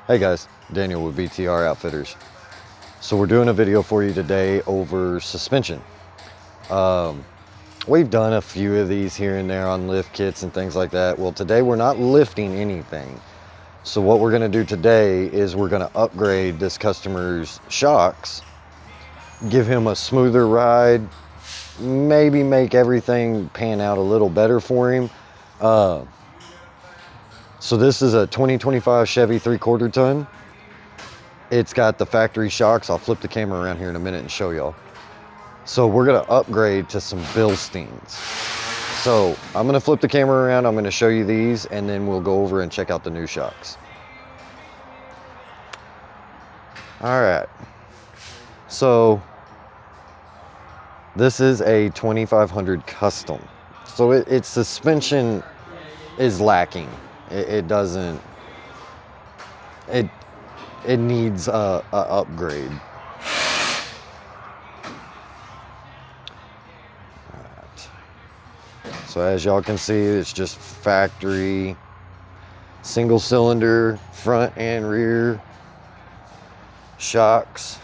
Hey guys, Daniel with BTR Outfitters. So we're doing a video for you today over suspension. We've done a few of these here and there on lift kits and things like that. Well, today we're not lifting anything. So what we're gonna do today is we're gonna upgrade this customer's shocks, give him a smoother ride, maybe make everything pan out a little better for him. So this is a 2025 Chevy 3/4 ton. It's got the factory shocks. I'll flip the camera around here in a minute and show y'all. So we're gonna upgrade to some Bilsteins. So I'm gonna flip the camera around. I'm gonna show you these and then we'll go over and check out the new shocks. All right. So this is a 2500 custom. So its suspension is lacking. It doesn't, it needs a upgrade. Alright. So as y'all can see, it's just factory, single cylinder, front and rear shocks.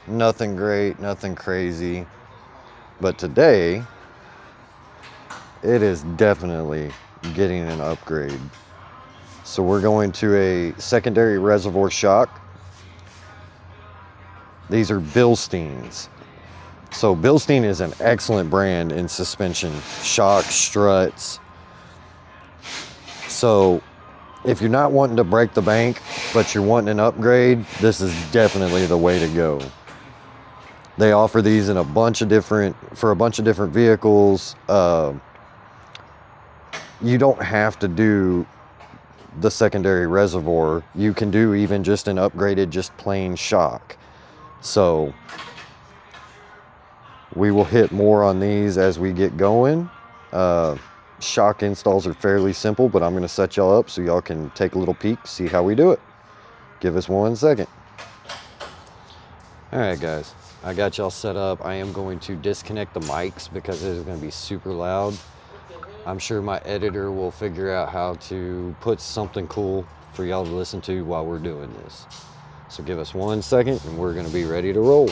Nothing great, nothing crazy. But today, it is definitely getting an upgrade. So we're going to a secondary reservoir shock. These are Bilsteins. So Bilstein is an excellent brand in suspension, shocks, struts. So if you're not wanting to break the bank, but you're wanting an upgrade, this is definitely the way to go. They offer these in a bunch of different vehicles. You don't have to do the secondary reservoir. You can do even just an upgraded, just plain shock. So we will hit more on these as we get going. Shock installs are fairly simple, but I'm going to set y'all up so y'all can take a little peek, see how we do it. Give us 1 second. All right, guys, I got y'all set up. I am going to disconnect the mics because it is going to be super loud. I'm sure my editor will figure out how to put something cool for y'all to listen to while we're doing this. So give us 1 second and we're going to be ready to roll.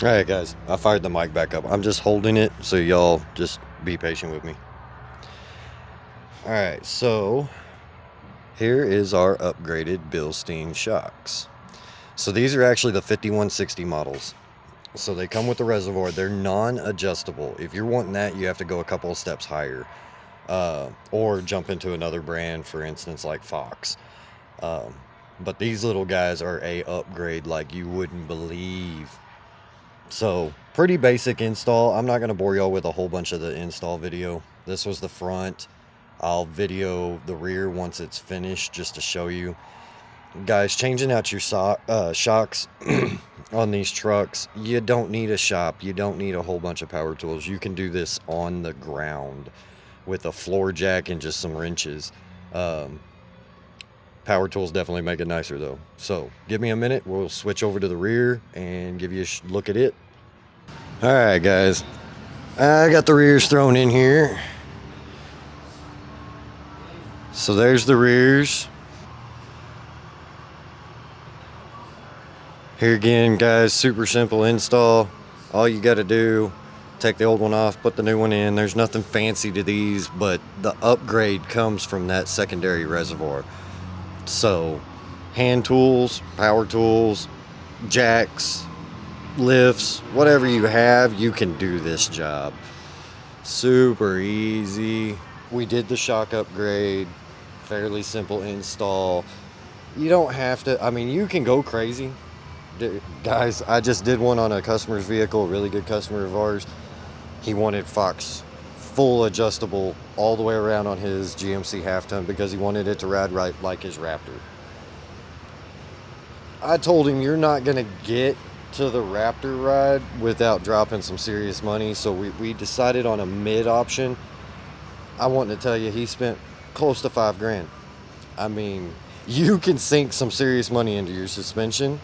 All right, guys, I fired the mic back up. I'm just holding it, so y'all just be patient with me. All right, so here is our upgraded Bilstein shocks. So these are actually the 5160 models. So they come with the reservoir. They're non-adjustable. If you're wanting that, you have to go a couple of steps higher, or jump into another brand, for instance, like Fox. But these little guys are a upgrade like you wouldn't believe. So pretty basic install. I'm not going to bore y'all with a whole bunch of the install video. This was the front. I'll video the rear once it's finished just to show you. Guys, changing out your shocks on these trucks, you don't need a shop. You don't need a whole bunch of power tools. You can do this on the ground with a floor jack and just some wrenches. Power tools definitely make it nicer though. So give me a minute, we'll switch over to the rear and give you a look at it. All right, guys, I got the rears thrown in here. So there's the rears. Here again, guys, super simple install. All you got to do, take the old one off, put the new one in. There's nothing fancy to these, but the upgrade comes from that secondary reservoir. So hand tools, power tools, jacks, lifts, whatever you have, you can do this job. Super easy. We did the shock upgrade, fairly simple install. You don't have to, I mean, you can go crazy. Guys, I just did one on a customer's vehicle, a really good customer of ours. He wanted Fox full adjustable all the way around on his GMC half ton because he wanted it to ride right like his Raptor. I told him you're not gonna get to the Raptor ride without dropping some serious money, so we decided on a mid option. I want to tell you, he spent close to $5 grand. I mean, you can sink some serious money into your suspension.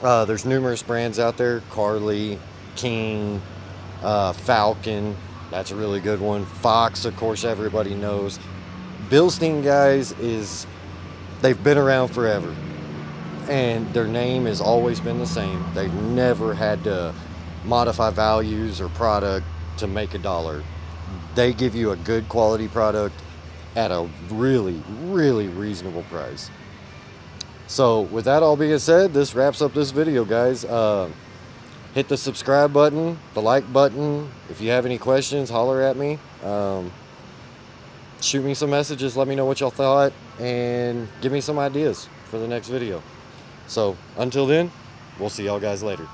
There's numerous brands out there: Carly, King, Falcon, that's a really good one. Fox, of course, everybody knows. Bilstein, guys, they've been around forever, and their name has always been the same. They've never had to modify values or product to make a dollar. They give you a good quality product at a really, really reasonable price. So with that all being said, this wraps up this video, guys. Hit the subscribe button, the like button. If you have any questions, holler at me. Shoot me some messages, let me know what y'all thought, and give me some ideas for the next video. So until then, we'll see y'all guys later.